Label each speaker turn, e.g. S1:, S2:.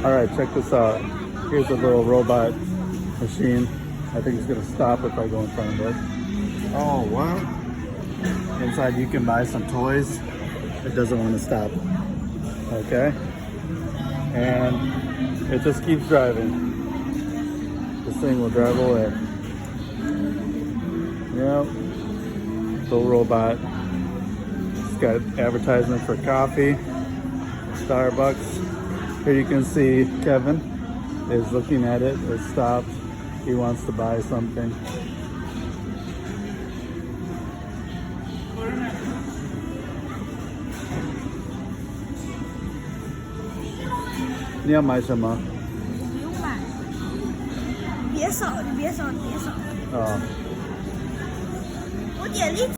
S1: All right, check this out. Here's a little robot machine. I think it's gonna stop if I go in front of it. Oh, what? Inside you can buy some toys. It doesn't want to stop. Okay? And it just keeps driving. This thing will drive away. Yep. Little robot. It's got advertisement for coffee, Starbucks. Here you can see Kevin is looking at it. It stopped. He wants to buy something. You want to buy something?
S2: 不用买，别扫，你别扫，你别扫。
S1: Oh.
S2: 我点力。